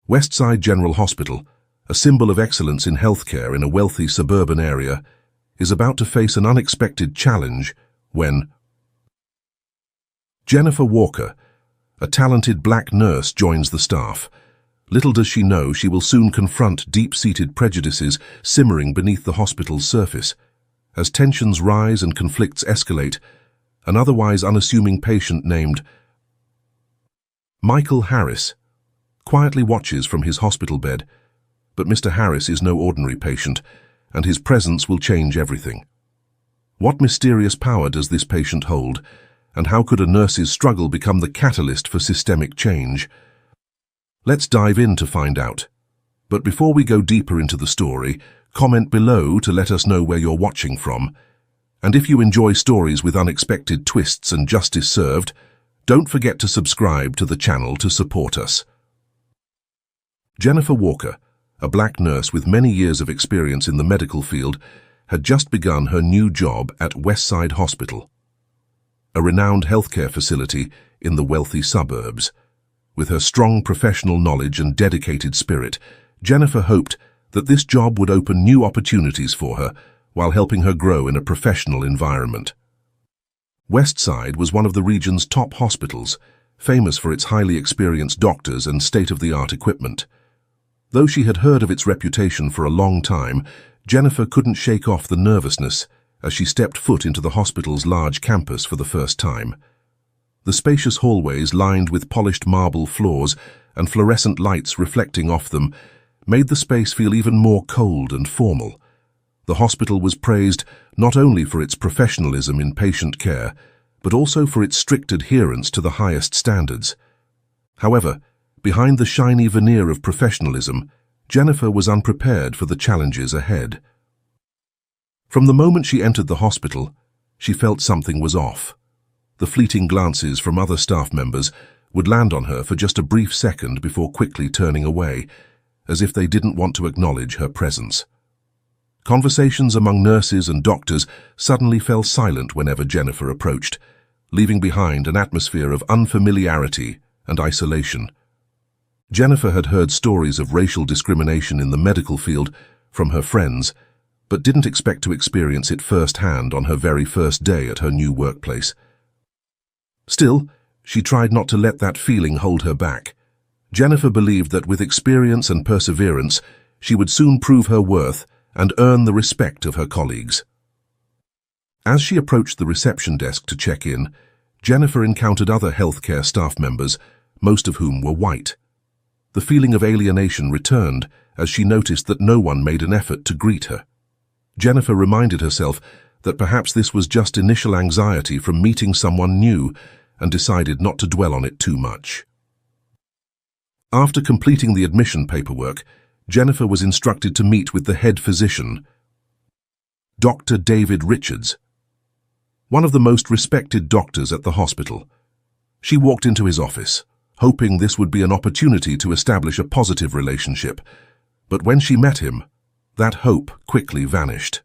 Westside General Hospital, a symbol of excellence in healthcare in a wealthy suburban area, is about to face an unexpected challenge when Jennifer Walker, a talented black nurse, joins the staff. Little does she know she will soon confront deep-seated prejudices simmering beneath the hospital's surface. As tensions rise and conflicts escalate, an otherwise unassuming patient named Michael Harris quietly watches from his hospital bed. But Mr. Harris is no ordinary patient, and his presence will change everything. What mysterious power does this patient hold, and how could a nurse's struggle become the catalyst for systemic change? Let's dive in to find out. But before we go deeper into the story, comment below to let us know where you're watching from. And if you enjoy stories with unexpected twists and justice served, don't forget to subscribe to the channel to support us. Jennifer Walker, a black nurse with many years of experience in the medical field, had just begun her new job at Westside Hospital, a renowned healthcare facility in the wealthy suburbs. With her strong professional knowledge and dedicated spirit, Jennifer hoped that this job would open new opportunities for her while helping her grow in a professional environment. Westside was one of the region's top hospitals, famous for its highly experienced doctors and state-of-the-art equipment. Though she had heard of its reputation for a long time, Jennifer couldn't shake off the nervousness as she stepped foot into the hospital's large campus for the first time. The spacious hallways, lined with polished marble floors and fluorescent lights reflecting off them, made the space feel even more cold and formal. The hospital was praised not only for its professionalism in patient care, but also for its strict adherence to the highest standards. However, behind the shiny veneer of professionalism, Jennifer was unprepared for the challenges ahead. From the moment she entered the hospital, she felt something was off. The fleeting glances from other staff members would land on her for just a brief second before quickly turning away, as if they didn't want to acknowledge her presence. Conversations among nurses and doctors suddenly fell silent whenever Jennifer approached, leaving behind an atmosphere of unfamiliarity and isolation. Jennifer had heard stories of racial discrimination in the medical field from her friends, but didn't expect to experience it firsthand on her very first day at her new workplace. Still, she tried not to let that feeling hold her back. Jennifer believed that with experience and perseverance, she would soon prove her worth and earn the respect of her colleagues. As she approached the reception desk to check in, Jennifer encountered other healthcare staff members, most of whom were white. The feeling of alienation returned as she noticed that no one made an effort to greet her. Jennifer reminded herself that perhaps this was just initial anxiety from meeting someone new and decided not to dwell on it too much. After completing the admission paperwork, Jennifer was instructed to meet with the head physician, Dr. David Richards, one of the most respected doctors at the hospital. She walked into his office, hoping this would be an opportunity to establish a positive relationship, but when she met him, that hope quickly vanished.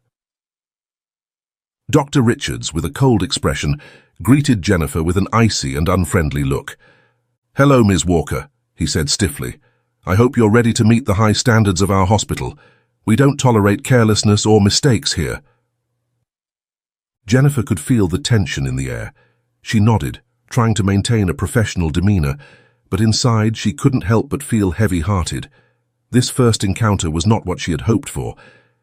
Dr. Richards, with a cold expression, greeted Jennifer with an icy and unfriendly look. "Hello, Ms. Walker," he said stiffly. "I hope you're ready to meet the high standards of our hospital. We don't tolerate carelessness or mistakes here." Jennifer could feel the tension in the air. She nodded, trying to maintain a professional demeanor, but inside she couldn't help but feel heavy-hearted. This first encounter was not what she had hoped for,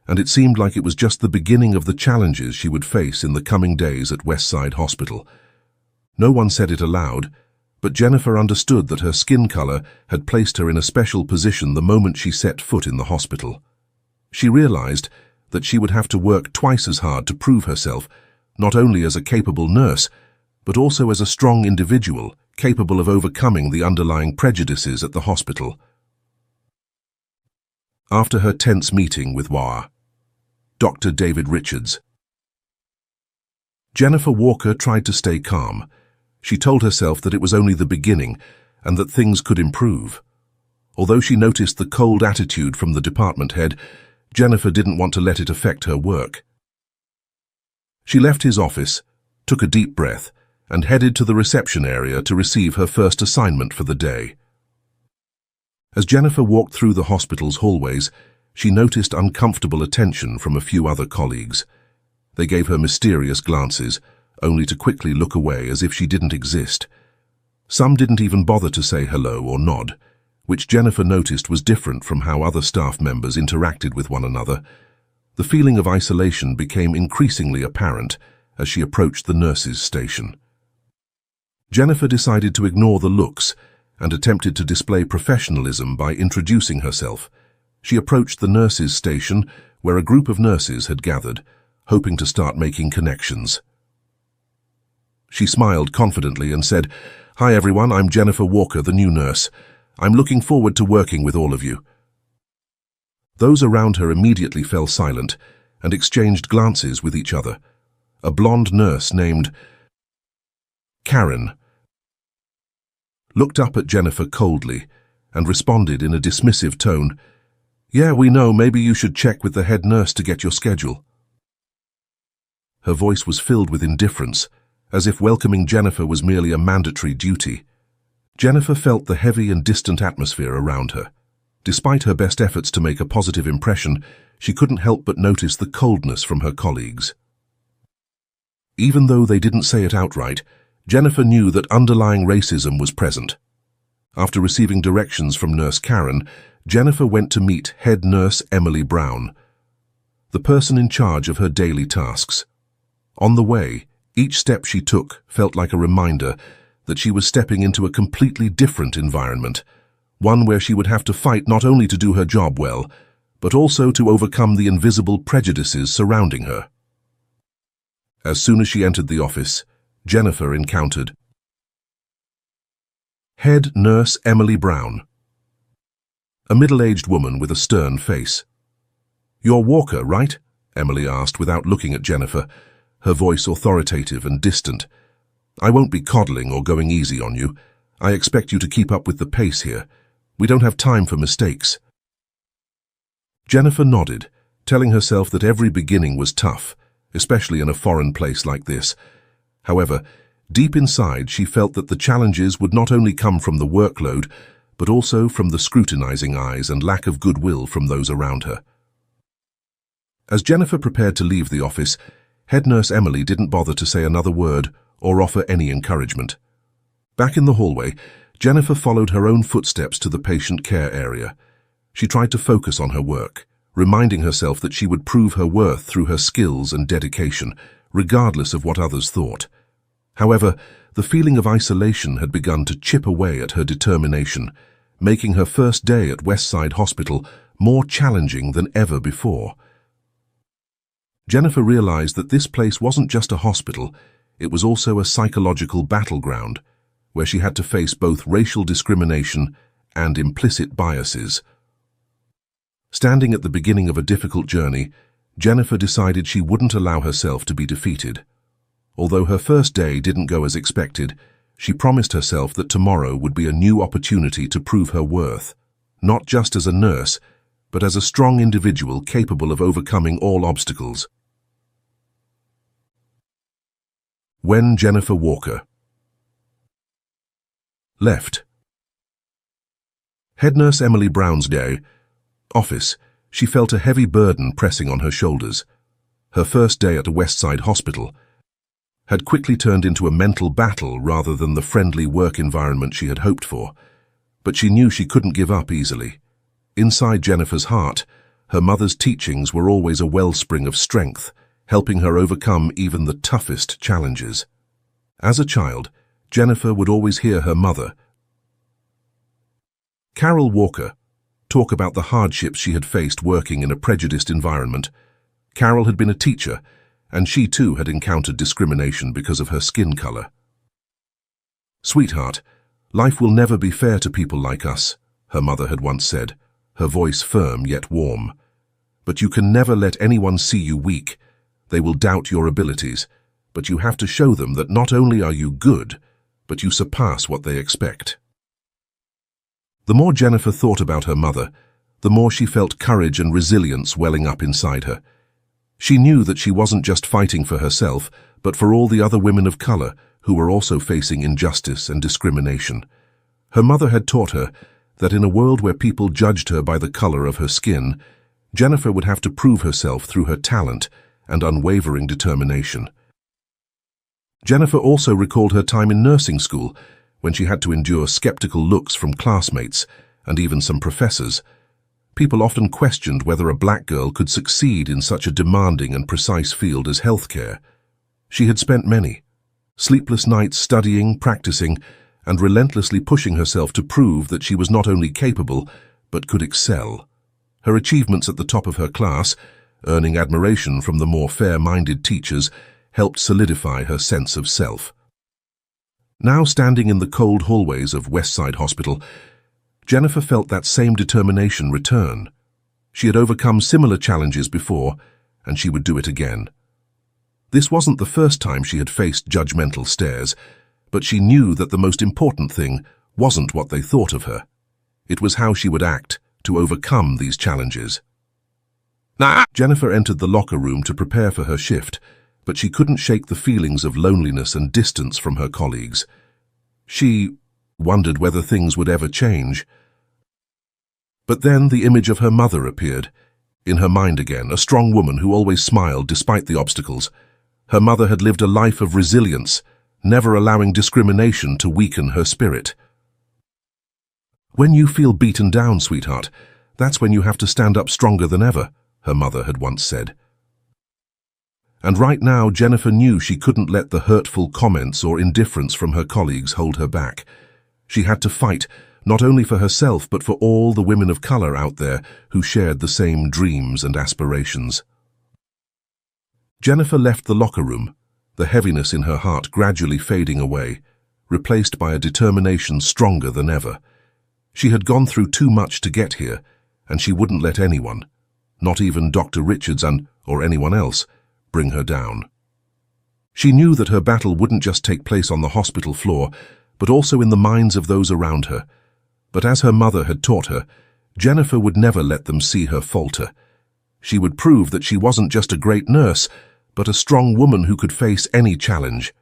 and it seemed like it was just the beginning of the challenges she would face in the coming days at Westside Hospital. No one said it aloud, but Jennifer understood that her skin color had placed her in a special position the moment she set foot in the hospital. She realized that she would have to work twice as hard to prove herself, not only as a capable nurse, but also as a strong individual capable of overcoming the underlying prejudices at the hospital. After her tense meeting with Dr. David Richards, Jennifer Walker tried to stay calm. She told herself that it was only the beginning and that things could improve. Although she noticed the cold attitude from the department head, Jennifer didn't want to let it affect her work. She left his office, took a deep breath, and headed to the reception area to receive her first assignment for the day. As Jennifer walked through the hospital's hallways, she noticed uncomfortable attention from a few other colleagues. They gave her mysterious glances, only to quickly look away as if she didn't exist. Some didn't even bother to say hello or nod, which Jennifer noticed was different from how other staff members interacted with one another. The feeling of isolation became increasingly apparent as she approached the nurses' station. Jennifer decided to ignore the looks and attempted to display professionalism by introducing herself. She approached the nurses' station where a group of nurses had gathered, hoping to start making connections. She smiled confidently and said, "Hi everyone, I'm Jennifer Walker, the new nurse. I'm looking forward to working with all of you." Those around her immediately fell silent and exchanged glances with each other. A blonde nurse named Karen looked up at Jennifer coldly and responded in a dismissive tone, "Yeah, we know, maybe you should check with the head nurse to get your schedule." Her voice was filled with indifference, as if welcoming Jennifer was merely a mandatory duty. Jennifer felt the heavy and distant atmosphere around her. Despite her best efforts to make a positive impression, she couldn't help but notice the coldness from her colleagues. Even though they didn't say it outright, Jennifer knew that underlying racism was present. After receiving directions from Nurse Karen, Jennifer went to meet head nurse Emily Brown, the person in charge of her daily tasks. On the way, each step she took felt like a reminder that she was stepping into a completely different environment, one where she would have to fight not only to do her job well, but also to overcome the invisible prejudices surrounding her. As soon as she entered the office, Jennifer encountered head nurse Emily Brown, a middle-aged woman with a stern face. "You're Walker, right?" Emily asked without looking at Jennifer, her voice authoritative and distant. "I won't be coddling or going easy on you. I expect you to keep up with the pace here. We don't have time for mistakes." Jennifer nodded, telling herself that every beginning was tough, especially in a foreign place like this. However, deep inside she felt that the challenges would not only come from the workload, but also from the scrutinizing eyes and lack of goodwill from those around her. As Jennifer prepared to leave the office, head nurse Emily didn't bother to say another word or offer any encouragement. Back in the hallway, Jennifer followed her own footsteps to the patient care area. She tried to focus on her work, reminding herself that she would prove her worth through her skills and dedication, regardless of what others thought. However, the feeling of isolation had begun to chip away at her determination, making her first day at Westside Hospital more challenging than ever before. Jennifer realized that this place wasn't just a hospital, it was also a psychological battleground, where she had to face both racial discrimination and implicit biases. Standing at the beginning of a difficult journey, Jennifer decided she wouldn't allow herself to be defeated. Although her first day didn't go as expected, she promised herself that tomorrow would be a new opportunity to prove her worth, not just as a nurse, but as a strong individual capable of overcoming all obstacles. When Jennifer Walker left head nurse Emily Brown's day office, she felt a heavy burden pressing on her shoulders. Her first day at a Westside hospital had quickly turned into a mental battle rather than the friendly work environment she had hoped for. But she knew she couldn't give up easily. Inside Jennifer's heart, her mother's teachings were always a wellspring of strength, helping her overcome even the toughest challenges. As a child, Jennifer would always hear her mother, Carol Walker, talk about the hardships she had faced working in a prejudiced environment. Carol had been a teacher, and she too had encountered discrimination because of her skin color. "Sweetheart, life will never be fair to people like us," her mother had once said, her voice firm yet warm. "But you can never let anyone see you weak. They will doubt your abilities, but you have to show them that not only are you good, but you surpass what they expect." The more Jennifer thought about her mother, the more she felt courage and resilience welling up inside her. She knew that she wasn't just fighting for herself, but for all the other women of color who were also facing injustice and discrimination. Her mother had taught her that in a world where people judged her by the color of her skin, Jennifer would have to prove herself through her talent and unwavering determination. Jennifer also recalled her time in nursing school, when she had to endure skeptical looks from classmates and even some professors. People often questioned whether a black girl could succeed in such a demanding and precise field as healthcare. She had spent many sleepless nights studying, practicing, and relentlessly pushing herself to prove that she was not only capable, but could excel. Her achievements at the top of her class, earning admiration from the more fair-minded teachers, helped solidify her sense of self. Now standing in the cold hallways of Westside Hospital, Jennifer felt that same determination return. She had overcome similar challenges before, and she would do it again. This wasn't the first time she had faced judgmental stares, but she knew that the most important thing wasn't what they thought of her. It was how she would act to overcome these challenges. Jennifer entered the locker room to prepare for her shift, but she couldn't shake the feelings of loneliness and distance from her colleagues. She wondered whether things would ever change. But then the image of her mother appeared. In her mind again, a strong woman who always smiled despite the obstacles. Her mother had lived a life of resilience, never allowing discrimination to weaken her spirit. "When you feel beaten down, sweetheart, that's when you have to stand up stronger than ever," her mother had once said. And right now, Jennifer knew she couldn't let the hurtful comments or indifference from her colleagues hold her back. She had to fight, not only for herself, but for all the women of color out there who shared the same dreams and aspirations. Jennifer left the locker room, the heaviness in her heart gradually fading away, replaced by a determination stronger than ever. She had gone through too much to get here, and she wouldn't let anyone, not even Dr. Richards or anyone else, bring her down. She knew that her battle wouldn't just take place on the hospital floor, but also in the minds of those around her. But as her mother had taught her, Jennifer would never let them see her falter. She would prove that she wasn't just a great nurse, but a strong woman who could face any challenge.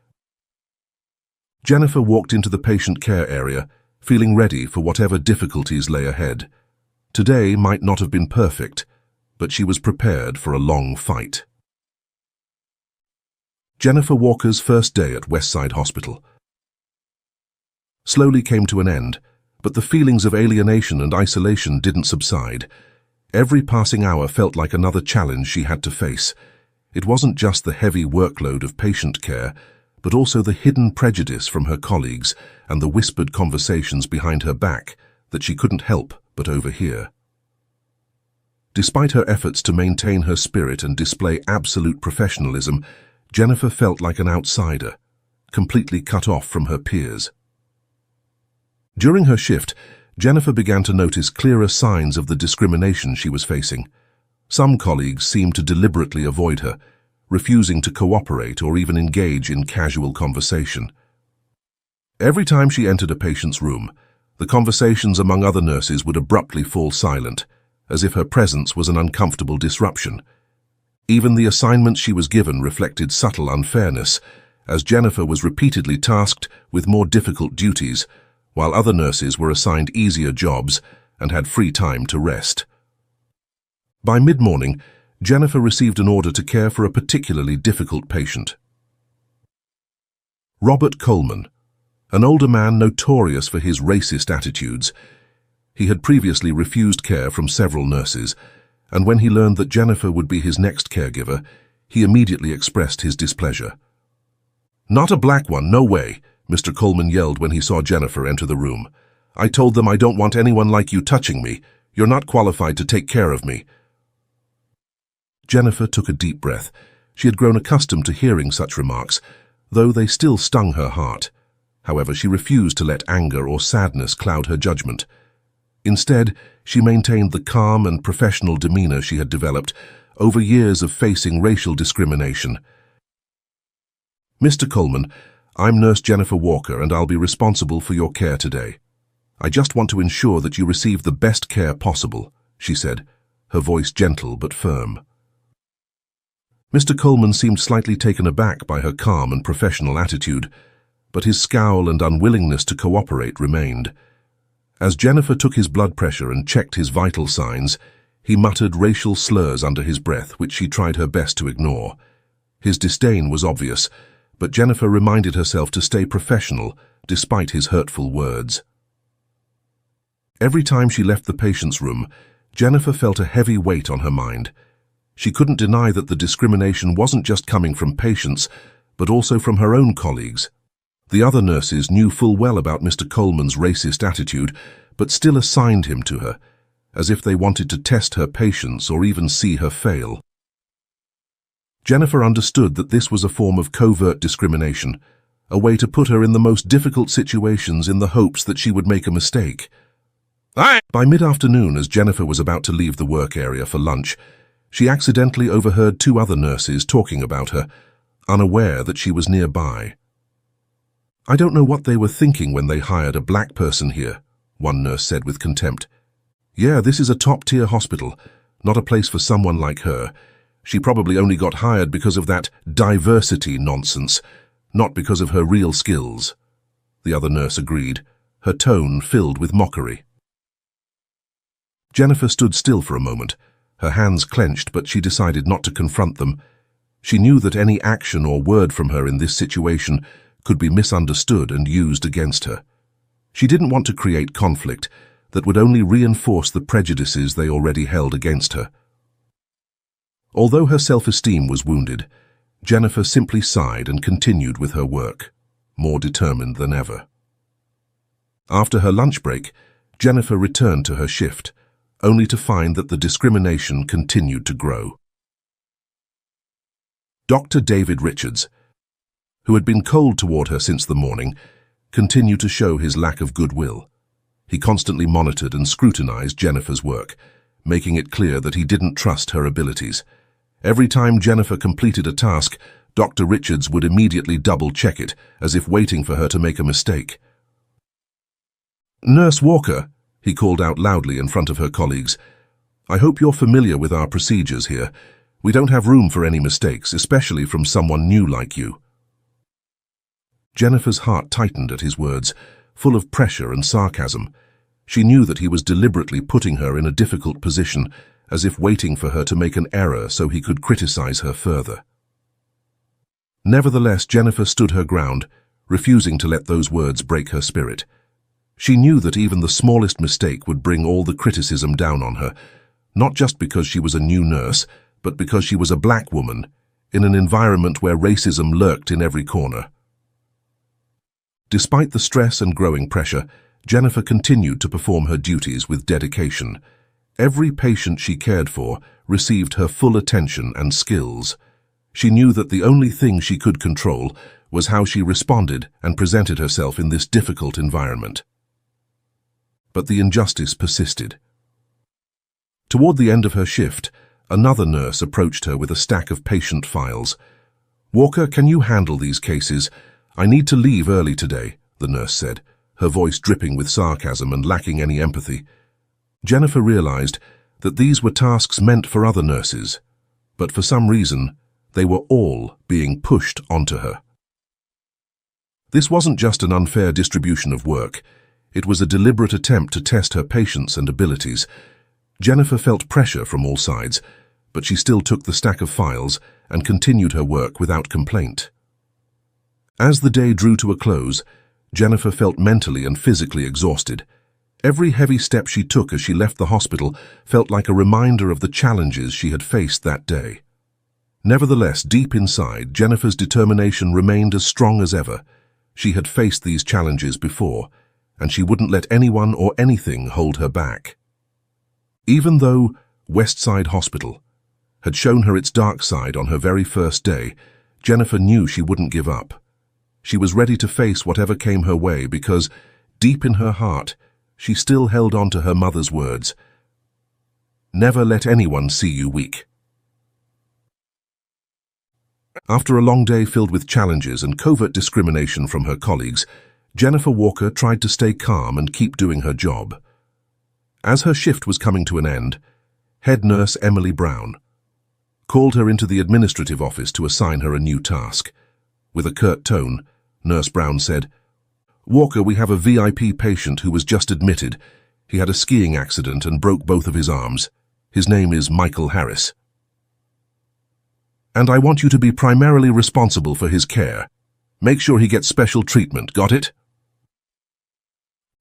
Jennifer walked into the patient care area, feeling ready for whatever difficulties lay ahead. Today might not have been perfect, but she was prepared for a long fight. Jennifer Walker's first day at Westside Hospital slowly came to an end, but the feelings of alienation and isolation didn't subside. Every passing hour felt like another challenge she had to face. It wasn't just the heavy workload of patient care, but also the hidden prejudice from her colleagues and the whispered conversations behind her back that she couldn't help but overhear. Despite her efforts to maintain her spirit and display absolute professionalism, Jennifer felt like an outsider, completely cut off from her peers. During her shift, Jennifer began to notice clearer signs of the discrimination she was facing. Some colleagues seemed to deliberately avoid her, refusing to cooperate or even engage in casual conversation. Every time she entered a patient's room, the conversations among other nurses would abruptly fall silent, as if her presence was an uncomfortable disruption. Even the assignments she was given reflected subtle unfairness, as Jennifer was repeatedly tasked with more difficult duties, while other nurses were assigned easier jobs and had free time to rest. By mid-morning, Jennifer received an order to care for a particularly difficult patient. Robert Coleman, an older man notorious for his racist attitudes. He had previously refused care from several nurses, and when he learned that Jennifer would be his next caregiver, he immediately expressed his displeasure. "Not a black one, no way," Mr. Coleman yelled when he saw Jennifer enter the room. "I told them I don't want anyone like you touching me. You're not qualified to take care of me." Jennifer took a deep breath. She had grown accustomed to hearing such remarks, though they still stung her heart. However, she refused to let anger or sadness cloud her judgment. Instead, she maintained the calm and professional demeanor she had developed over years of facing racial discrimination. "Mr. Coleman, I'm Nurse Jennifer Walker, and I'll be responsible for your care today. I just want to ensure that you receive the best care possible," she said, her voice gentle but firm. Mr. Coleman seemed slightly taken aback by her calm and professional attitude, but his scowl and unwillingness to cooperate remained. As Jennifer took his blood pressure and checked his vital signs, he muttered racial slurs under his breath, which she tried her best to ignore. His disdain was obvious, but Jennifer reminded herself to stay professional despite his hurtful words. Every time she left the patient's room, Jennifer felt a heavy weight on her mind. She couldn't deny that the discrimination wasn't just coming from patients, but also from her own colleagues. The other nurses knew full well about Mr. Coleman's racist attitude, but still assigned him to her, as if they wanted to test her patience or even see her fail. Jennifer understood that this was a form of covert discrimination, a way to put her in the most difficult situations in the hopes that she would make a mistake. By mid-afternoon, as Jennifer was about to leave the work area for lunch, she accidentally overheard two other nurses talking about her, unaware that she was nearby. "I don't know what they were thinking when they hired a black person here," one nurse said with contempt. "Yeah, this is a top-tier hospital, not a place for someone like her. She probably only got hired because of that diversity nonsense, not because of her real skills." The other nurse agreed, her tone filled with mockery. Jennifer stood still for a moment, her hands clenched, but she decided not to confront them. She knew that any action or word from her in this situation could be misunderstood and used against her. She didn't want to create conflict that would only reinforce the prejudices they already held against her. Although her self-esteem was wounded, Jennifer simply sighed and continued with her work, more determined than ever. After her lunch break, Jennifer returned to her shift, only to find that the discrimination continued to grow. Dr. David Richards, who had been cold toward her since the morning, continued to show his lack of goodwill. He constantly monitored and scrutinized Jennifer's work, making it clear that he didn't trust her abilities. Every time Jennifer completed a task, Dr. Richards would immediately double-check it, as if waiting for her to make a mistake. "Nurse Walker," he called out loudly in front of her colleagues, "I hope you're familiar with our procedures here. We don't have room for any mistakes, especially from someone new like you." Jennifer's heart tightened at his words, full of pressure and sarcasm. She knew that he was deliberately putting her in a difficult position, as if waiting for her to make an error so he could criticize her further. Nevertheless, Jennifer stood her ground, refusing to let those words break her spirit. She knew that even the smallest mistake would bring all the criticism down on her, not just because she was a new nurse, but because she was a black woman, in an environment where racism lurked in every corner. Despite the stress and growing pressure, Jennifer continued to perform her duties with dedication. Every patient she cared for received her full attention and skills. She knew that the only thing she could control was how she responded and presented herself in this difficult environment. But the injustice persisted. Toward the end of her shift, another nurse approached her with a stack of patient files. "Walker, can you handle these cases? I need to leave early today," the nurse said, her voice dripping with sarcasm and lacking any empathy. Jennifer realized that these were tasks meant for other nurses, but for some reason, they were all being pushed onto her. This wasn't just an unfair distribution of work. It was a deliberate attempt to test her patience and abilities. Jennifer felt pressure from all sides, but she still took the stack of files and continued her work without complaint. As the day drew to a close, Jennifer felt mentally and physically exhausted. Every heavy step she took as she left the hospital felt like a reminder of the challenges she had faced that day. Nevertheless, deep inside, Jennifer's determination remained as strong as ever. She had faced these challenges before, and she wouldn't let anyone or anything hold her back. Even though Westside Hospital had shown her its dark side on her very first day, Jennifer knew she wouldn't give up. She was ready to face whatever came her way because, deep in her heart, she still held on to her mother's words, "Never let anyone see you weak." After a long day filled with challenges and covert discrimination from her colleagues, Jennifer Walker tried to stay calm and keep doing her job. As her shift was coming to an end, head nurse Emily Brown called her into the administrative office to assign her a new task. With a curt tone, Nurse Brown said, Walker, we have a VIP patient who was just admitted. He had a skiing accident and broke both of his arms. His name is Michael Harris. And I want you to be primarily responsible for his care. Make sure he gets special treatment, got it?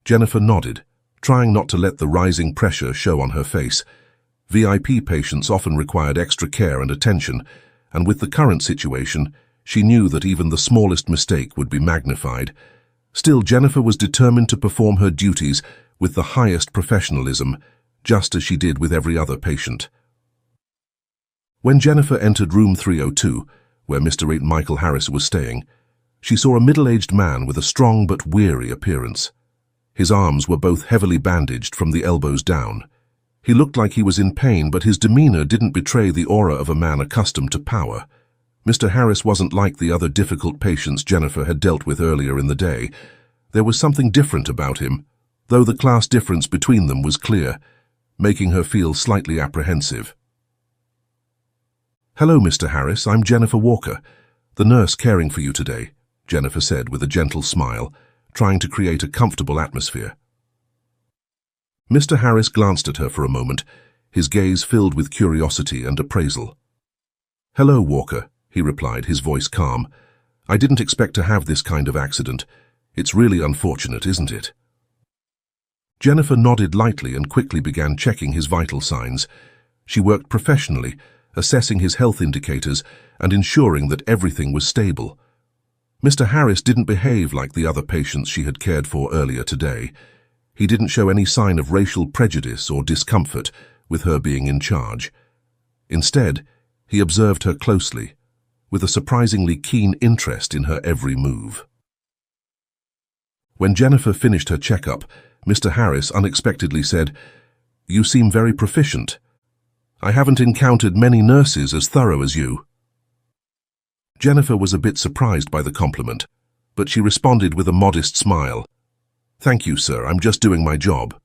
Jennifer nodded, trying not to let the rising pressure show on her face. VIP patients often required extra care and attention, and with the current situation, she knew that even the smallest mistake would be magnified. Still, Jennifer was determined to perform her duties with the highest professionalism, just as she did with every other patient. When Jennifer entered room 302, where Mr. Michael Harris was staying, she saw a middle-aged man with a strong but weary appearance. His arms were both heavily bandaged from the elbows down. He looked like he was in pain, but his demeanor didn't betray the aura of a man accustomed to power. Mr. Harris wasn't like the other difficult patients Jennifer had dealt with earlier in the day. There was something different about him, though the class difference between them was clear, making her feel slightly apprehensive. "Hello, Mr. Harris, I'm Jennifer Walker, the nurse caring for you today," Jennifer said with a gentle smile, trying to create a comfortable atmosphere. Mr. Harris glanced at her for a moment, his gaze filled with curiosity and appraisal. "Hello, Walker," he replied, his voice calm. "I didn't expect to have this kind of accident. It's really unfortunate, isn't it?" Jennifer nodded lightly and quickly began checking his vital signs. She worked professionally, assessing his health indicators and ensuring that everything was stable. Mr. Harris didn't behave like the other patients she had cared for earlier today. He didn't show any sign of racial prejudice or discomfort with her being in charge. Instead, he observed her closely, with a surprisingly keen interest in her every move. When Jennifer finished her checkup, Mr. Harris unexpectedly said, "You seem very proficient. I haven't encountered many nurses as thorough as you." Jennifer was a bit surprised by the compliment, but she responded with a modest smile. "Thank you, sir. I'm just doing my job."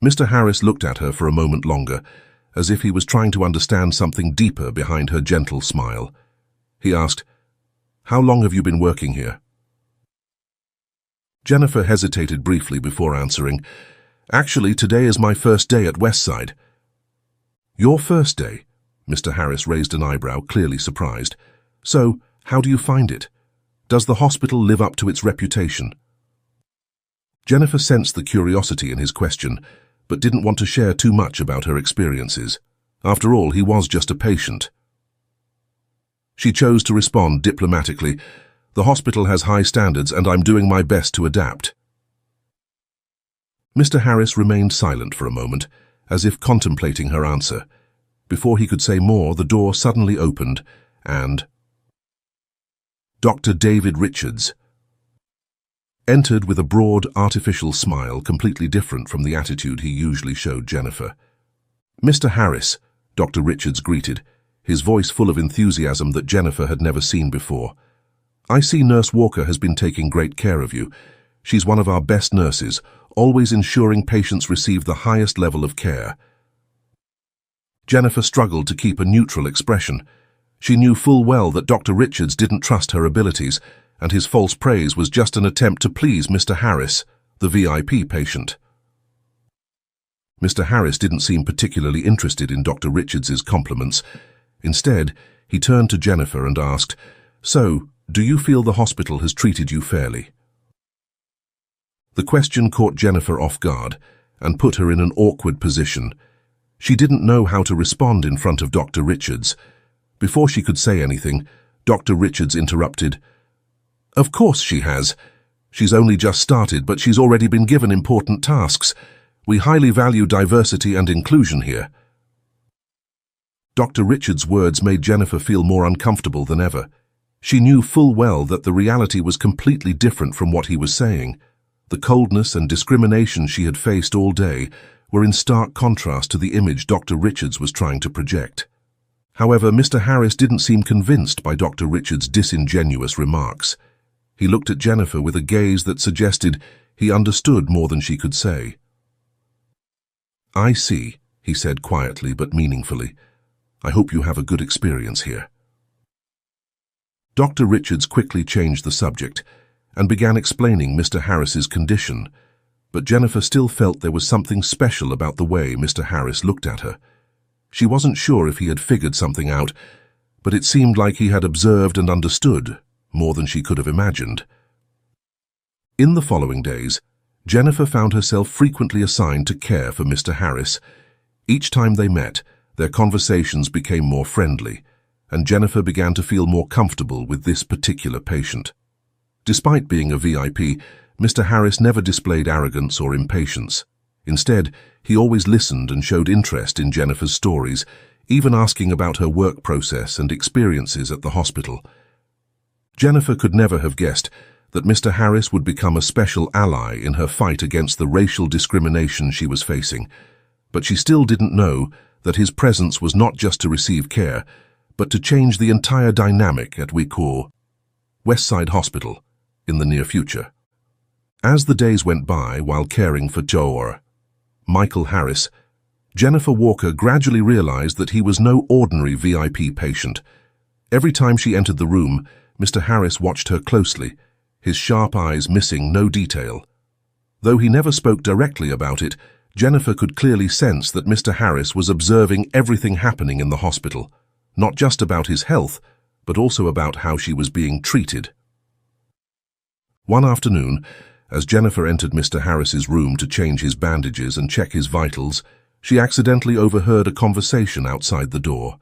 Mr. Harris looked at her for a moment longer, as if he was trying to understand something deeper behind her gentle smile. He asked, "How long have you been working here?" Jennifer hesitated briefly before answering, "Actually, today is my first day at Westside." "Your first day?" Mr. Harris raised an eyebrow, clearly surprised. "So, how do you find it? Does the hospital live up to its reputation?" Jennifer sensed the curiosity in his question, but didn't want to share too much about her experiences. After all, he was just a patient. She chose to respond diplomatically, "The hospital has high standards and I'm doing my best to adapt." Mr. Harris remained silent for a moment, as if contemplating her answer. Before he could say more, the door suddenly opened, and Dr. David Richards entered with a broad, artificial smile completely different from the attitude he usually showed Jennifer. "Mr. Harris," Dr. Richards greeted, his voice full of enthusiasm that Jennifer had never seen before. "I see Nurse Walker has been taking great care of you. She's one of our best nurses, always ensuring patients receive the highest level of care." Jennifer struggled to keep a neutral expression. She knew full well that Dr. Richards didn't trust her abilities, and his false praise was just an attempt to please Mr. Harris, the VIP patient. Mr. Harris didn't seem particularly interested in Dr. Richards's compliments. Instead, he turned to Jennifer and asked, "So, do you feel the hospital has treated you fairly?" The question caught Jennifer off guard and put her in an awkward position. She didn't know how to respond in front of Dr. Richards. Before she could say anything, Dr. Richards interrupted. "Of course she has. She's only just started, but she's already been given important tasks. We highly value diversity and inclusion here." Dr. Richards' words made Jennifer feel more uncomfortable than ever. She knew full well that the reality was completely different from what he was saying. The coldness and discrimination she had faced all day were in stark contrast to the image Dr. Richards was trying to project. However, Mr. Harris didn't seem convinced by Dr. Richards' disingenuous remarks. He looked at Jennifer with a gaze that suggested he understood more than she could say. "I see," he said quietly but meaningfully. "I hope you have a good experience here." Dr. Richards quickly changed the subject, and began explaining Mr. Harris's condition, but Jennifer still felt there was something special about the way Mr. Harris looked at her. She wasn't sure if he had figured something out, but it seemed like he had observed and understood more than she could have imagined. In the following days, Jennifer found herself frequently assigned to care for Mr. Harris. Each time they met, their conversations became more friendly, and Jennifer began to feel more comfortable with this particular patient. Despite being a VIP, Mr. Harris never displayed arrogance or impatience. Instead, he always listened and showed interest in Jennifer's stories, even asking about her work process and experiences at the hospital. Jennifer could never have guessed that Mr. Harris would become a special ally in her fight against the racial discrimination she was facing, but she still didn't know that his presence was not just to receive care, but to change the entire dynamic at we call Westside Hospital in the near future. As the days went by while caring for Michael Harris, Jennifer Walker gradually realized that he was no ordinary VIP patient. Every time she entered the room, Mr. Harris watched her closely, his sharp eyes missing no detail. Though he never spoke directly about it, Jennifer could clearly sense that Mr. Harris was observing everything happening in the hospital, not just about his health, but also about how she was being treated. One afternoon, as Jennifer entered Mr. Harris's room to change his bandages and check his vitals, she accidentally overheard a conversation outside the door.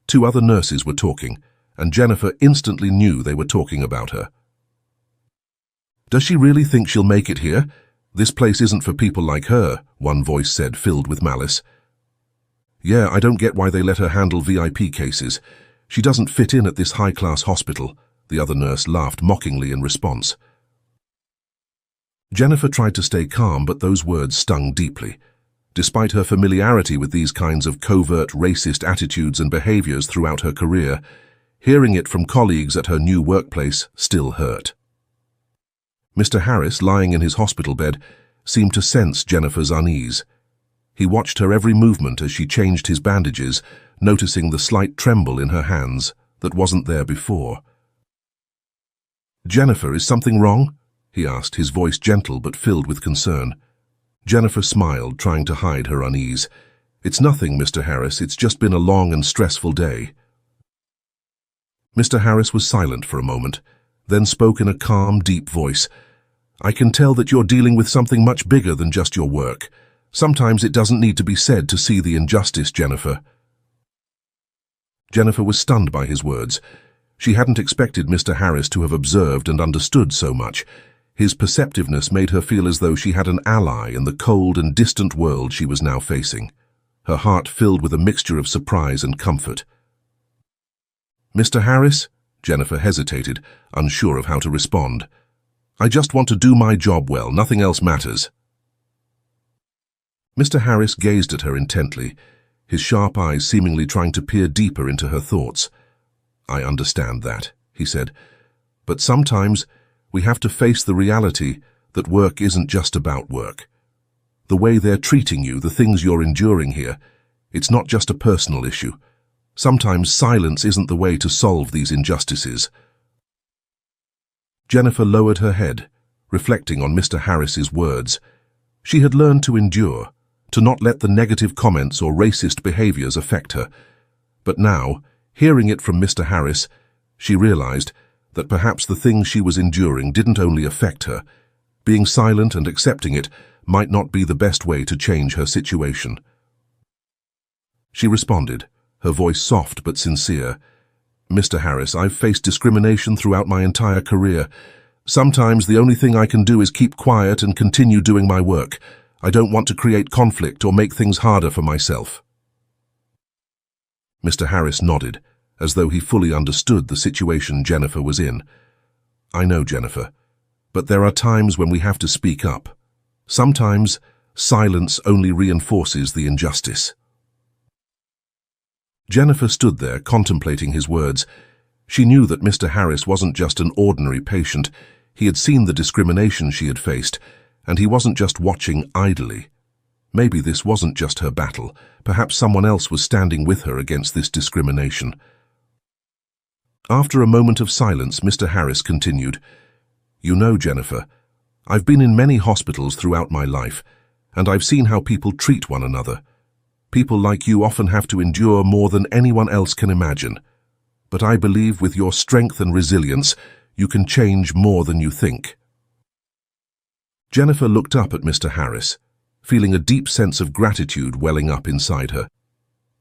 Two other nurses were talking, and Jennifer instantly knew they were talking about her. "Does she really think she'll make it here? This place isn't for people like her," one voice said, filled with malice. "Yeah, I don't get why they let her handle VIP cases. She doesn't fit in at this high-class hospital," the other nurse laughed mockingly in response. Jennifer tried to stay calm, but those words stung deeply. Despite her familiarity with these kinds of covert racist attitudes and behaviors throughout her career, hearing it from colleagues at her new workplace still hurt. Mr. Harris, lying in his hospital bed, seemed to sense Jennifer's unease. He watched her every movement as she changed his bandages, noticing the slight tremble in her hands that wasn't there before. "Jennifer, is something wrong?" he asked, his voice gentle but filled with concern. Jennifer smiled, trying to hide her unease. "It's nothing, Mr. Harris. It's just been a long and stressful day." Mr. Harris was silent for a moment, then spoke in a calm, deep voice. "I can tell that you're dealing with something much bigger than just your work. Sometimes it doesn't need to be said to see the injustice, Jennifer." Jennifer was stunned by his words. She hadn't expected Mr. Harris to have observed and understood so much. His perceptiveness made her feel as though she had an ally in the cold and distant world she was now facing. Her heart filled with a mixture of surprise and comfort. "Mr. Harris?" Jennifer hesitated, unsure of how to respond. "I just want to do my job well. Nothing else matters." Mr. Harris gazed at her intently, his sharp eyes seemingly trying to peer deeper into her thoughts. "I understand that," he said, "but sometimes we have to face the reality that work isn't just about work. The way they're treating you, the things you're enduring here, it's not just a personal issue. Sometimes silence isn't the way to solve these injustices." Jennifer lowered her head, reflecting on Mr. Harris's words. She had learned to endure, to not let the negative comments or racist behaviors affect her. But now, hearing it from Mr. Harris, she realized that perhaps the things she was enduring didn't only affect her. Being silent and accepting it might not be the best way to change her situation. She responded, her voice soft but sincere. "Mr. Harris, I've faced discrimination throughout my entire career. Sometimes the only thing I can do is keep quiet and continue doing my work. I don't want to create conflict or make things harder for myself." Mr. Harris nodded, as though he fully understood the situation Jennifer was in. "I know, Jennifer, but there are times when we have to speak up. Sometimes silence only reinforces the injustice." Jennifer stood there, contemplating his words. She knew that Mr. Harris wasn't just an ordinary patient. He had seen the discrimination she had faced, and he wasn't just watching idly. Maybe this wasn't just her battle. Perhaps someone else was standing with her against this discrimination. After a moment of silence, Mr. Harris continued, You know, Jennifer, I've been in many hospitals throughout my life, and I've seen how people treat one another. People like you often have to endure more than anyone else can imagine. But I believe with your strength and resilience, you can change more than you think. Jennifer looked up at Mr. Harris, feeling a deep sense of gratitude welling up inside her.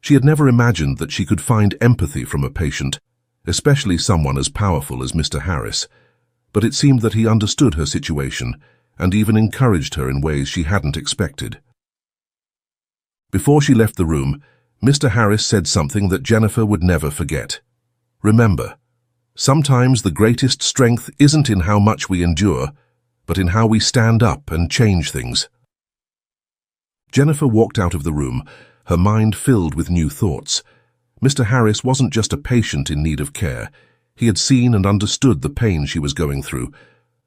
She had never imagined that she could find empathy from a patient, especially someone as powerful as Mr. Harris, but it seemed that he understood her situation and even encouraged her in ways she hadn't expected. Before she left the room, Mr. Harris said something that Jennifer would never forget. Remember, sometimes the greatest strength isn't in how much we endure, but in how we stand up and change things. Jennifer walked out of the room, her mind filled with new thoughts. Mr. Harris wasn't just a patient in need of care. He had seen and understood the pain she was going through,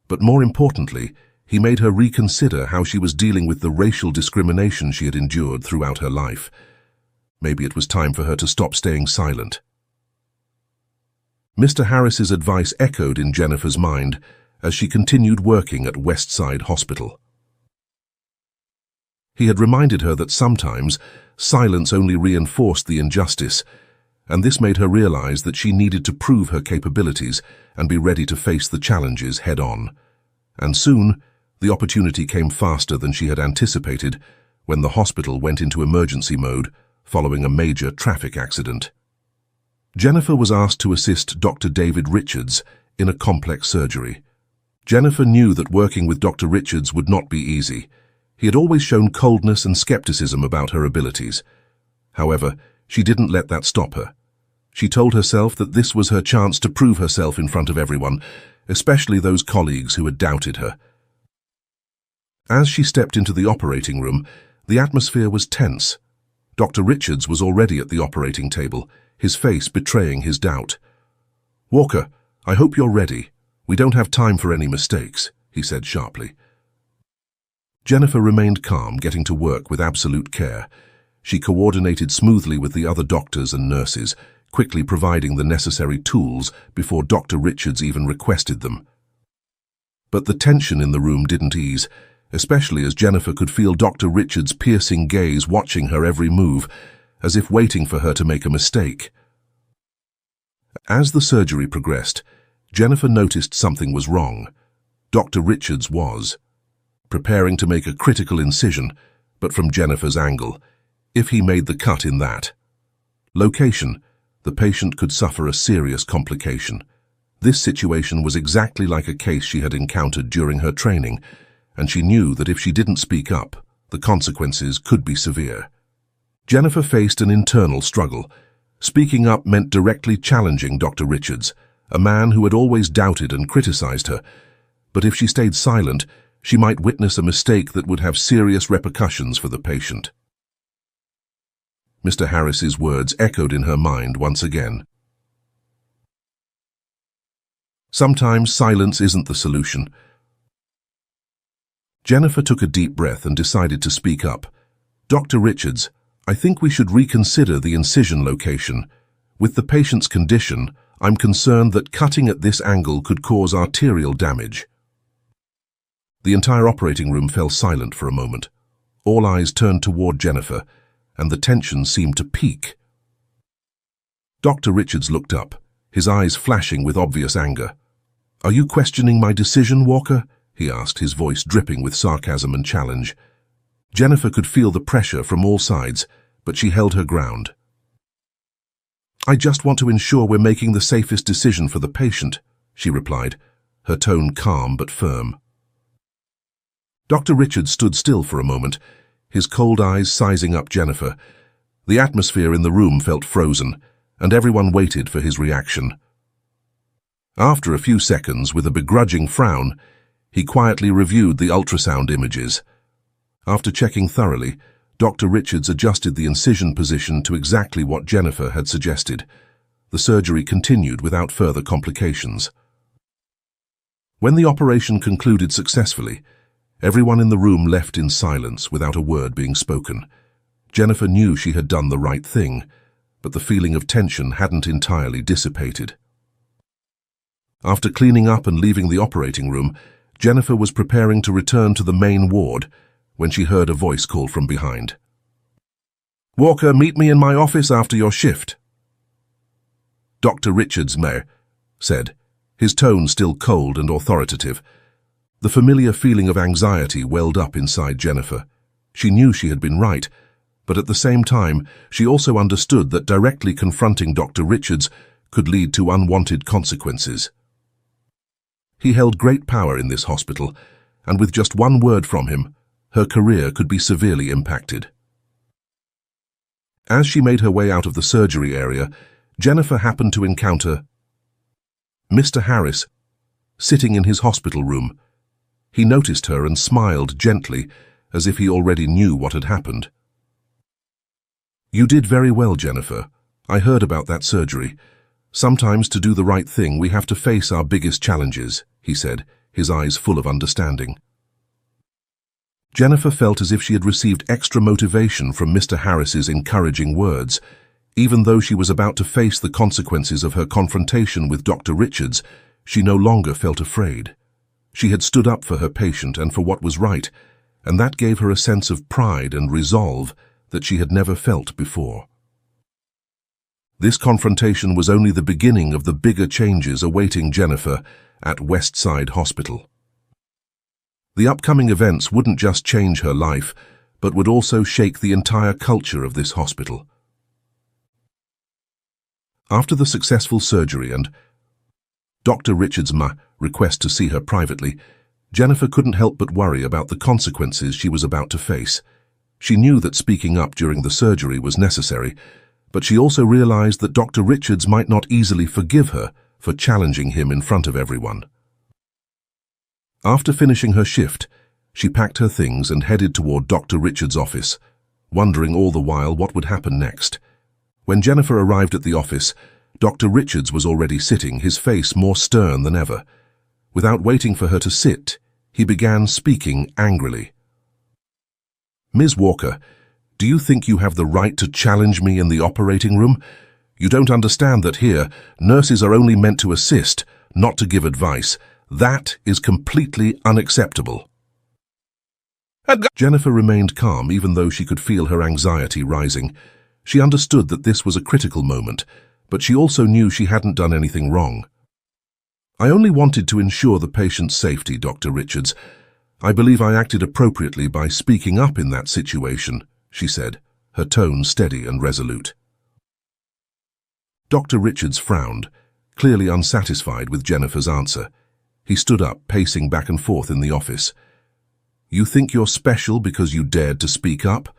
but more importantly, he made her reconsider how she was dealing with the racial discrimination she had endured throughout her life. Maybe it was time for her to stop staying silent. Mr. Harris's advice echoed in Jennifer's mind as she continued working at Westside Hospital. He had reminded her that sometimes silence only reinforced the injustice, and this made her realize that she needed to prove her capabilities and be ready to face the challenges head-on. And soon, the opportunity came faster than she had anticipated when the hospital went into emergency mode following a major traffic accident. Jennifer was asked to assist Dr. David Richards in a complex surgery. Jennifer knew that working with Dr. Richards would not be easy. He had always shown coldness and skepticism about her abilities. However, she didn't let that stop her. She told herself that this was her chance to prove herself in front of everyone, especially those colleagues who had doubted her. As she stepped into the operating room, the atmosphere was tense. Dr. Richards was already at the operating table, his face betraying his doubt. "Walker, I hope you're ready. We don't have time for any mistakes," he said sharply. Jennifer remained calm, getting to work with absolute care. She coordinated smoothly with the other doctors and nurses, quickly providing the necessary tools before Dr. Richards even requested them. But the tension in the room didn't ease, especially as Jennifer could feel Dr. Richards' piercing gaze watching her every move, as if waiting for her to make a mistake. As the surgery progressed, Jennifer noticed something was wrong. Dr. Richards was preparing to make a critical incision, but from Jennifer's angle, if he made the cut in that location, the patient could suffer a serious complication. This situation was exactly like a case she had encountered during her training, and she knew that if she didn't speak up, the consequences could be severe. Jennifer faced an internal struggle. Speaking up meant directly challenging Dr. Richards, a man who had always doubted and criticized her. But if she stayed silent, she might witness a mistake that would have serious repercussions for the patient. Mr. Harris's words echoed in her mind once again. Sometimes silence isn't the solution. Jennifer took a deep breath and decided to speak up. "Dr. Richards, I think we should reconsider the incision location. With the patient's condition, I'm concerned that cutting at this angle could cause arterial damage." The entire operating room fell silent for a moment. All eyes turned toward Jennifer, and the tension seemed to peak. Dr. Richards looked up, his eyes flashing with obvious anger. "Are you questioning my decision, Walker?" he asked, his voice dripping with sarcasm and challenge. Jennifer could feel the pressure from all sides, but she held her ground. "I just want to ensure we're making the safest decision for the patient," she replied, her tone calm but firm. Dr. Richards stood still for a moment, his cold eyes sizing up Jennifer. The atmosphere in the room felt frozen, and everyone waited for his reaction. After a few seconds, with a begrudging frown, he quietly reviewed the ultrasound images. After checking thoroughly, Dr. Richards adjusted the incision position to exactly what Jennifer had suggested. The surgery continued without further complications. When the operation concluded successfully, everyone in the room left in silence without a word being spoken. Jennifer knew she had done the right thing, but the feeling of tension hadn't entirely dissipated. After cleaning up and leaving the operating room, Jennifer was preparing to return to the main ward when she heard a voice call from behind. "Walker, meet me in my office after your shift." "Dr. Richards, Mayor," said, his tone still cold and authoritative. The familiar feeling of anxiety welled up inside Jennifer. She knew she had been right, but at the same time, she also understood that directly confronting Dr. Richards could lead to unwanted consequences. He held great power in this hospital, and with just one word from him, her career could be severely impacted. As she made her way out of the surgery area, Jennifer happened to encounter Mr. Harris, sitting in his hospital room. He noticed her and smiled gently, as if he already knew what had happened. "You did very well, Jennifer. I heard about that surgery. Sometimes to do the right thing, we have to face our biggest challenges," he said, his eyes full of understanding. Jennifer felt as if she had received extra motivation from Mr. Harris's encouraging words. Even though she was about to face the consequences of her confrontation with Dr. Richards, she no longer felt afraid. She had stood up for her patient and for what was right, and that gave her a sense of pride and resolve that she had never felt before. This confrontation was only the beginning of the bigger changes awaiting Jennifer at Westside Hospital. The upcoming events wouldn't just change her life, but would also shake the entire culture of this hospital. After the successful surgery and Dr. Richards' request to see her privately, Jennifer couldn't help but worry about the consequences she was about to face. She knew that speaking up during the surgery was necessary, but she also realized that Dr. Richards might not easily forgive her for challenging him in front of everyone. After finishing her shift, she packed her things and headed toward Dr. Richards' office, wondering all the while what would happen next. When Jennifer arrived at the office, Dr. Richards was already sitting, his face more stern than ever. Without waiting for her to sit, he began speaking angrily. "Ms. Walker, do you think you have the right to challenge me in the operating room? You don't understand that here, nurses are only meant to assist, not to give advice. That is completely unacceptable." Jennifer remained calm even though she could feel her anxiety rising. She understood that this was a critical moment, but she also knew she hadn't done anything wrong. "I only wanted to ensure the patient's safety, Dr. Richards. I believe I acted appropriately by speaking up in that situation," she said, her tone steady and resolute. Dr. Richards frowned, clearly unsatisfied with Jennifer's answer. He stood up, pacing back and forth in the office. "You think you're special because you dared to speak up?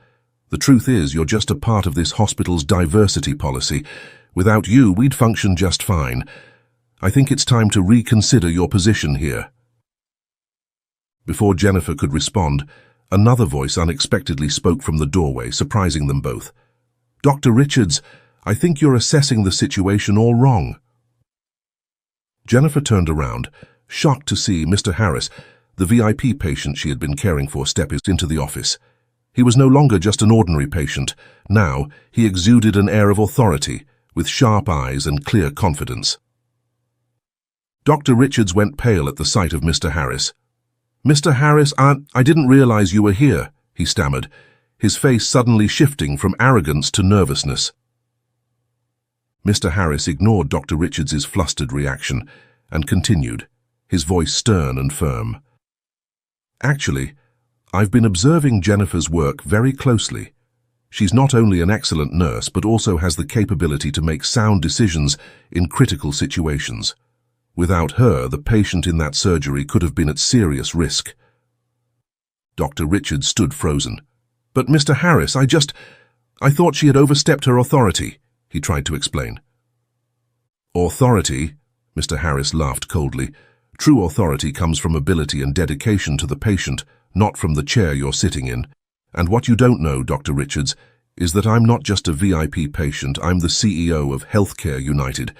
The truth is, you're just a part of this hospital's diversity policy. Without you, we'd function just fine. I think it's time to reconsider your position here." Before Jennifer could respond, another voice unexpectedly spoke from the doorway, surprising them both. "Dr. Richards, I think you're assessing the situation all wrong." Jennifer turned around, shocked to see Mr. Harris, the VIP patient she had been caring for, step into the office. He was no longer just an ordinary patient. Now, he exuded an air of authority, with sharp eyes and clear confidence. Dr. Richards went pale at the sight of Mr. Harris. "Mr. Harris, I didn't realize you were here," he stammered, his face suddenly shifting from arrogance to nervousness. Mr. Harris ignored Dr. Richards' flustered reaction and continued, his voice stern and firm. "Actually, I've been observing Jennifer's work very closely. She's not only an excellent nurse, but also has the capability to make sound decisions in critical situations. Without her, the patient in that surgery could have been at serious risk." Dr. Richards stood frozen. "But Mr. Harris, I thought she had overstepped her authority," he tried to explain. "Authority?" Mr. Harris laughed coldly. "True authority comes from ability and dedication to the patient, not from the chair you're sitting in. And what you don't know, Dr. Richards, is that I'm not just a VIP patient, I'm the CEO of Healthcare United,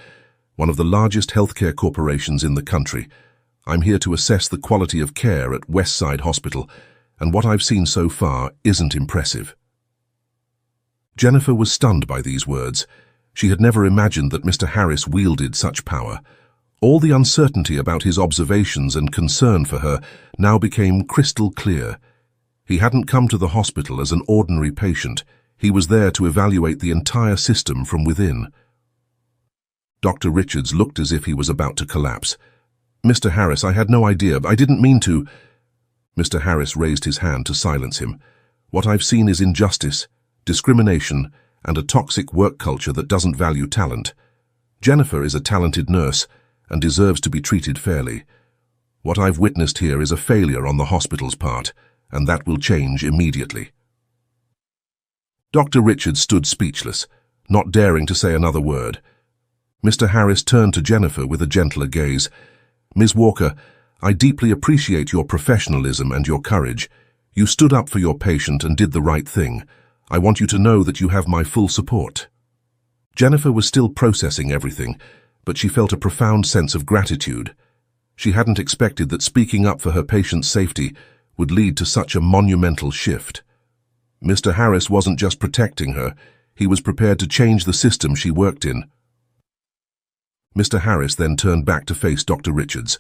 one of the largest healthcare corporations in the country. I'm here to assess the quality of care at Westside Hospital, and what I've seen so far isn't impressive." Jennifer was stunned by these words. She had never imagined that Mr. Harris wielded such power. All the uncertainty about his observations and concern for her now became crystal clear. He hadn't come to the hospital as an ordinary patient. He was there to evaluate the entire system from within. Dr. Richards looked as if he was about to collapse. "Mr. Harris, I had no idea. I didn't mean to." Mr. Harris raised his hand to silence him. "What I've seen is injustice, discrimination, and a toxic work culture that doesn't value talent. Jennifer is a talented nurse and deserves to be treated fairly. What I've witnessed here is a failure on the hospital's part, and that will change immediately." Dr. Richards stood speechless, not daring to say another word. Mr. Harris turned to Jennifer with a gentler gaze. "Ms. Walker, I deeply appreciate your professionalism and your courage. You stood up for your patient and did the right thing. I want you to know that you have my full support." Jennifer was still processing everything, but she felt a profound sense of gratitude. She hadn't expected that speaking up for her patient's safety would lead to such a monumental shift. Mr. Harris wasn't just protecting her, he was prepared to change the system she worked in. Mr. Harris then turned back to face Dr. Richards.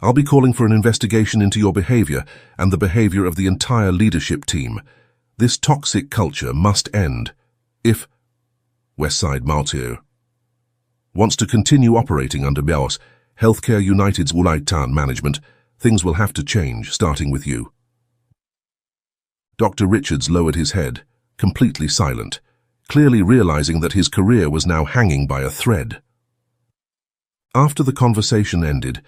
"I'll be calling for an investigation into your behavior and the behavior of the entire leadership team. This toxic culture must end. If Westside Maltier wants to continue operating under BEOS, Healthcare United's Wulaitan management, things will have to change, starting with you." Dr. Richards lowered his head, completely silent, clearly realizing that his career was now hanging by a thread. After the conversation ended,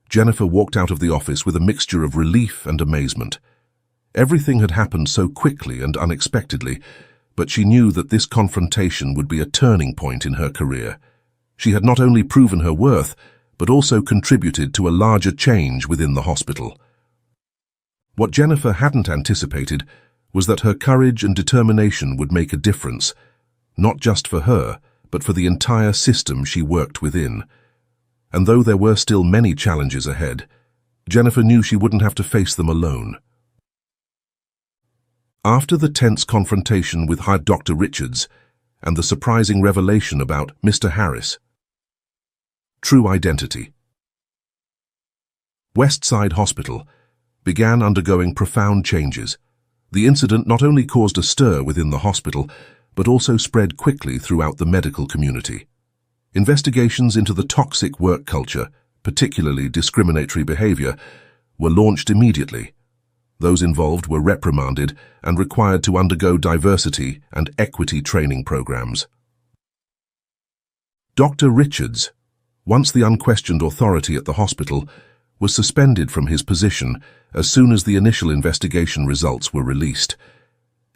Jennifer walked out of the office with a mixture of relief and amazement. Everything had happened so quickly and unexpectedly, but she knew that this confrontation would be a turning point in her career. She had not only proven her worth, but also contributed to a larger change within the hospital. What Jennifer hadn't anticipated was that her courage and determination would make a difference, not just for her, but for the entire system she worked within. And though there were still many challenges ahead, Jennifer knew she wouldn't have to face them alone. After the tense confrontation with Dr. Richards and the surprising revelation about Mr. Harris' true identity, Westside Hospital began undergoing profound changes. The incident not only caused a stir within the hospital, but also spread quickly throughout the medical community. Investigations into the toxic work culture, particularly discriminatory behavior, were launched immediately. Those involved were reprimanded and required to undergo diversity and equity training programs. Dr. Richards, once the unquestioned authority at the hospital, was suspended from his position as soon as the initial investigation results were released.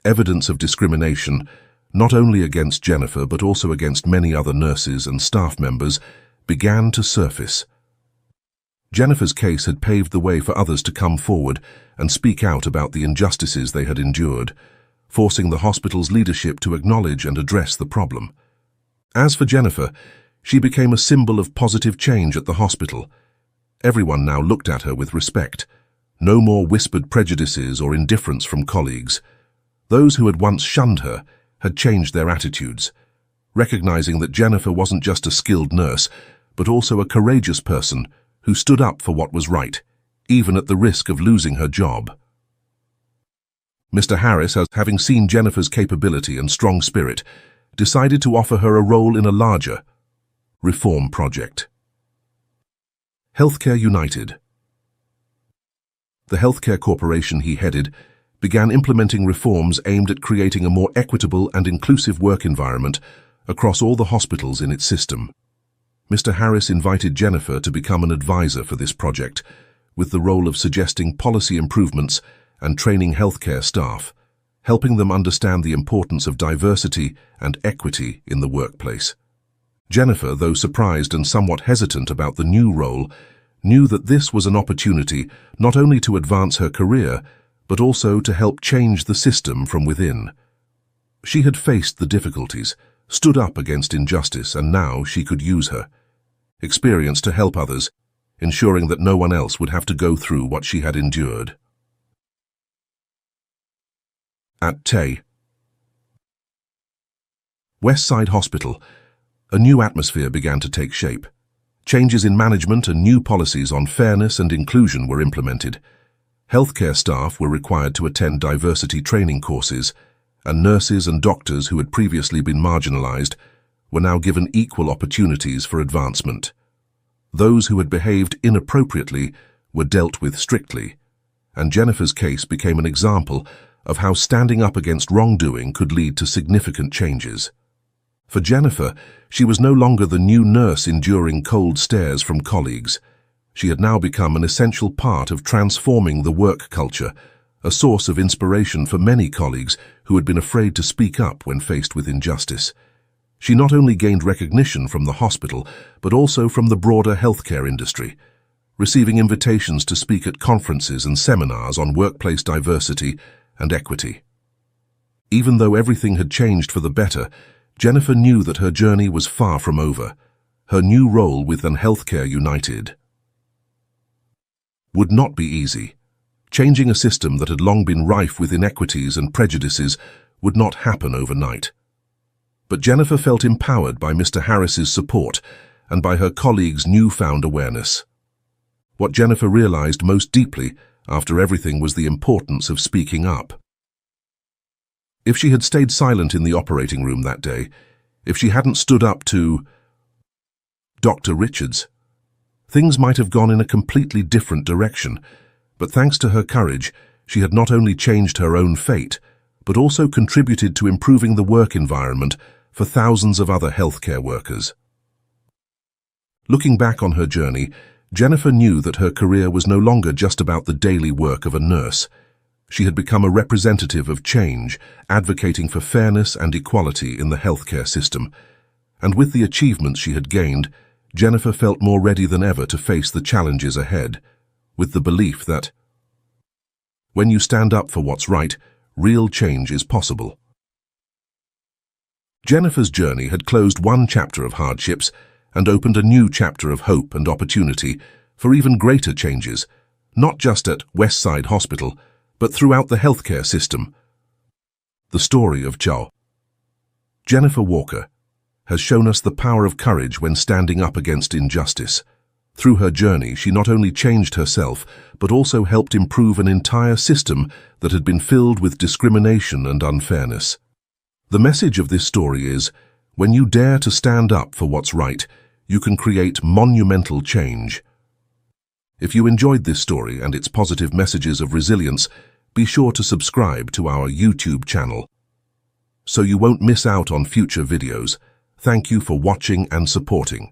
Evidence of discrimination, not only against Jennifer but also against many other nurses and staff members, began to surface. Jennifer's case had paved the way for others to come forward and speak out about the injustices they had endured, forcing the hospital's leadership to acknowledge and address the problem. As for Jennifer, she became a symbol of positive change at the hospital. Everyone now looked at her with respect. No more whispered prejudices or indifference from colleagues. Those who had once shunned her had changed their attitudes, recognizing that Jennifer wasn't just a skilled nurse, but also a courageous person who stood up for what was right, even at the risk of losing her job. Mr. Harris, having seen Jennifer's capability and strong spirit, decided to offer her a role in a larger reform project. Healthcare United. The healthcare corporation he headed began implementing reforms aimed at creating a more equitable and inclusive work environment across all the hospitals in its system. Mr. Harris invited Jennifer to become an advisor for this project, with the role of suggesting policy improvements and training healthcare staff, helping them understand the importance of diversity and equity in the workplace. Jennifer, though surprised and somewhat hesitant about the new role, knew that this was an opportunity not only to advance her career, but also to help change the system from within. She had faced the difficulties, stood up against injustice, and now she could use her experience to help others, ensuring that no one else would have to go through what she had endured. At Westside Hospital, a new atmosphere began to take shape. Changes in management and new policies on fairness and inclusion were implemented. Healthcare staff were required to attend diversity training courses, and nurses and doctors who had previously been marginalized were now given equal opportunities for advancement. Those who had behaved inappropriately were dealt with strictly, and Jennifer's case became an example of how standing up against wrongdoing could lead to significant changes. For Jennifer, she was no longer the new nurse enduring cold stares from colleagues. She had now become an essential part of transforming the work culture, a source of inspiration for many colleagues who had been afraid to speak up when faced with injustice. She not only gained recognition from the hospital, but also from the broader healthcare industry, receiving invitations to speak at conferences and seminars on workplace diversity and equity. Even though everything had changed for the better, Jennifer knew that her journey was far from over. Her new role within Healthcare United would not be easy. Changing a system that had long been rife with inequities and prejudices would not happen overnight. But Jennifer felt empowered by Mr. Harris's support and by her colleagues' newfound awareness. What Jennifer realized most deeply after everything was the importance of speaking up. If she had stayed silent in the operating room that day, if she hadn't stood up to Dr. Richards, things might have gone in a completely different direction. But thanks to her courage, she had not only changed her own fate, but also contributed to improving the work environment for thousands of other healthcare workers. Looking back on her journey, Jennifer knew that her career was no longer just about the daily work of a nurse. She had become a representative of change, advocating for fairness and equality in the healthcare system. And with the achievements she had gained, Jennifer felt more ready than ever to face the challenges ahead, with the belief that when you stand up for what's right, real change is possible. Jennifer's journey had closed one chapter of hardships and opened a new chapter of hope and opportunity for even greater changes, not just at Westside Hospital, but throughout the healthcare system. The story of Jennifer Walker has shown us the power of courage when standing up against injustice. Through her journey, she not only changed herself, but also helped improve an entire system that had been filled with discrimination and unfairness. The message of this story is, when you dare to stand up for what's right, you can create monumental change. If you enjoyed this story and its positive messages of resilience, be sure to subscribe to our YouTube channel so you won't miss out on future videos. Thank you for watching and supporting.